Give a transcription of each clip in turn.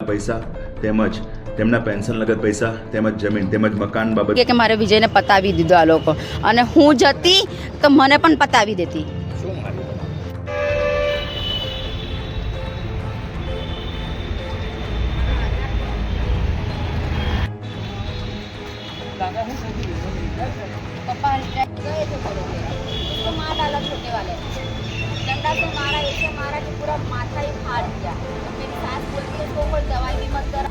પૈસા તેમજ તેમના પેન્શન લગત પૈસા તેમજ જમીન તેમજ મકાન બાબત કે મારે વિજયને પતાવી દીધો આ લોકો, અને હું જતી તો મને પણ પતાવી દેતી. पापा गए थे बोलोगे उसको मार डाला छोटे वाले, डंडा से मारा, ऐसे मारा कि पूरा माथा ही फाड़ दिया. मेरी सास बोलती है इसको कोई दवाई भी मत करा.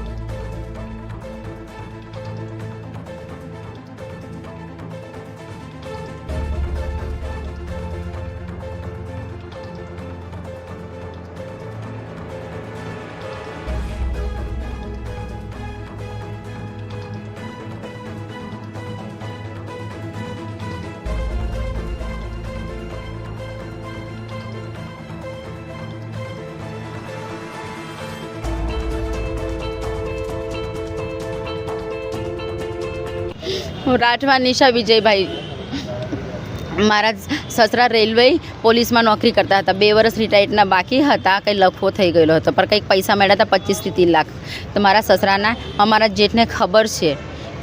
રાઠવા નિશા વિજયભાઈ, મારા સસરા રેલવે પોલીસમાં નોકરી કરતા હતા. 2 વર્ષ રિટાયર્ડના બાકી હતા, કંઈ લખવો થઈ ગયેલો હતો, પણ કંઈક પૈસા મળ્યા હતા 25 થી 30 લાખ. તો મારા સસરાના અમારા જેઠને ખબર છે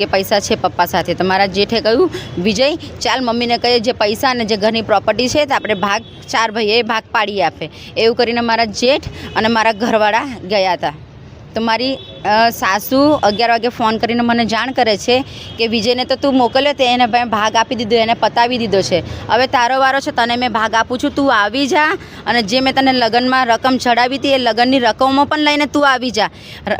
કે પૈસા છે પપ્પા સાથે. તો મારા જેઠે કહ્યું વિજય ચાલ મમ્મીને કહીએ જે પૈસા અને જે ઘરની પ્રોપર્ટી છે તો આપણે ભાગ 4 ભાઈએ ભાગ પાડી આપે. એવું કરીને મારા જેઠ અને મારા ઘરવાળા ગયા હતા. તો મારી સાસુ 11 વાગે ફોન કરીને મને જાણ કરે છે કે વિજયને તો તું મોકલ્યો તે એને ભાગ આપી દીધો, એને પતાવી દીધો છે. હવે તારો વારો છે, તને મેં ભાગ આપું છું, તું આવી જા, અને જે મેં તને લગ્નમાં રકમ ચડાવી હતી એ લગ્નની રકમો પણ લઈને તું આવી જા.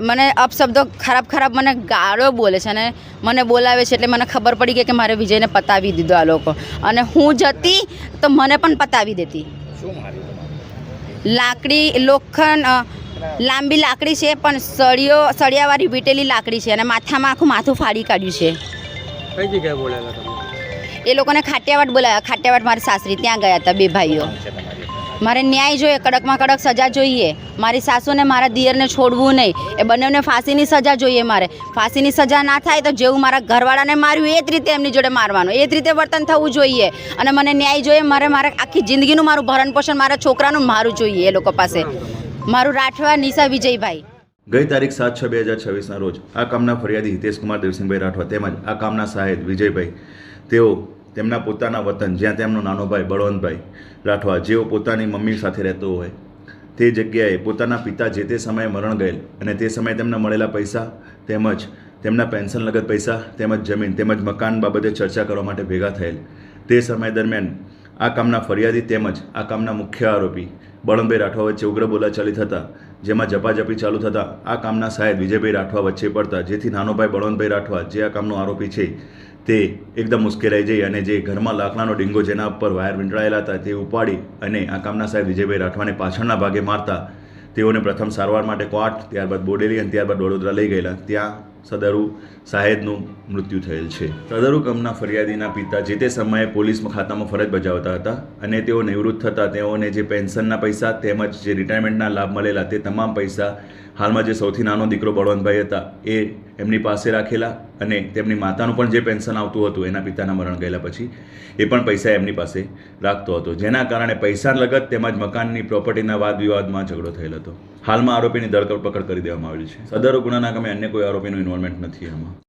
મને અપશબ્દો ખરાબ મને ગાળો બોલે છે અને મને બોલાવે છે. એટલે મને ખબર પડી ગઈ કે મારે વિજયને પતાવી દીધો આ લોકો, અને હું જતી તો મને પણ પતાવી દેતી. લાકડી લોખંડ લાંબી લાકડી છે, પણ સળિયાવાળી વીટેલી લાકડી છે, અને માથામાં આખું માથું ફાડી કાઢ્યું છે. કઈ જગ્યાએ બોલાયેલા તમે? એ લોકોને ખાટિયાવાડ બોલાવ્યા. ખાટિયાવાડ મારી સાસરી ત્યાં ગયા હતા 2 ભાઈઓ. મારે ન્યાય જોઈએ, કડકમાં કડક સજા જોઈએ. મારી સાસુને મારા દિયરને છોડવું નહીં, એ બંનેને ફાંસીની સજા જોઈએ. મારે ફાંસીની સજા ના થાય તો જેવું મારા ઘરવાળાને માર્યું એ જ રીતે એમની જોડે મારવાનું, એ જ રીતે વર્તન થવું જોઈએ. અને મને ન્યાય જોઈએ. મારે આખી જિંદગીનું મારું ભરણ પોષણ મારા છોકરાનું મારું જોઈએ એ લોકો પાસે. મારું રાઠવા નિશા વિજયભાઈ. ગઈ તારીખ 7/6/2026ના રોજ આ કામના ફરિયાદી હિતેશકુમાર દેવસિંહભાઈ રાઠવા તેમજ આ કામના સહાયક વિજયભાઈ, તેઓ તેમના પોતાના વતન જ્યાં તેમનો નાનો ભાઈ બળવંતભાઈ રાઠવા, જેઓ પોતાની મમ્મી સાથે રહેતો હોય તે જગ્યાએ પોતાના પિતા જે તે સમયે મરણ ગયેલ અને તે સમયે તેમને મળેલા પૈસા તેમજ તેમના પેન્શન લગત પૈસા તેમજ જમીન તેમજ મકાન બાબતે ચર્ચા કરવા માટે ભેગા થયેલ. તે સમય દરમિયાન આ કામના ફરિયાદી તેમજ આ કામના મુખ્ય આરોપી બળવંતભાઈ રાઠવા વચ્ચે ઉગ્ર બોલાચાલી થતાં, જેમાં ઝપાઝપી ચાલુ થતાં આ કામના સહાયક વિજયભાઈ રાઠવા વચ્ચે પડતા, જેથી નાનો ભાઈ બળવંતભાઈ રાઠવા જે આ કામનો આરોપી છે તે એકદમ મુશ્કેલાઈ જઈ અને જે ઘરમાં લાકડાનો ડીંગો જેના ઉપર વાયર વીંટળાયેલા હતા તે ઉપાડી અને આ કામના સહાયક વિજયભાઈ રાઠવાને પાછળના ભાગે મારતા તેઓને પ્રથમ સારવાર માટે ક્વાટ, ત્યારબાદ બોડેલી અને ત્યારબાદ વડોદરા લઈ ગયેલા. ત્યાં સદરુ સાહેદનું મૃત્યુ થયેલ છે. સદરુ કામના ફરિયાદીના પિતા જે તે સમયે પોલીસ ખાતામાં ફરજ બજાવતા હતા અને તેઓ નિવૃત્ત થતાં તેઓને જે પેન્શનના પૈસા તેમજ જે રિટાયરમેન્ટના લાભ મળેલા તે તમામ પૈસા હાલમાં જે સૌથી નાનો દીકરો બળવંતભાઈ હતા એ એમની પાસે રાખેલા, અને તેમની માતાનું પણ જે પેન્શન આવતું હતું એના પિતાના મરણ ગયેલા પછી એ પણ પૈસા એમની પાસે રાખતો હતો, જેના કારણે પૈસા લગત તેમજ મકાનની પ્રોપર્ટીના વાદ વિવાદમાં ઝઘડો થયેલ હતો. હાલમાં આરોપીની ધરપકડ કરી દેવામાં આવેલી છે. સદરુ ગુનાના કામે અન્ય કોઈ આરોપીનું ઇન્વોલ્વમેન્ટ નથી આમાં.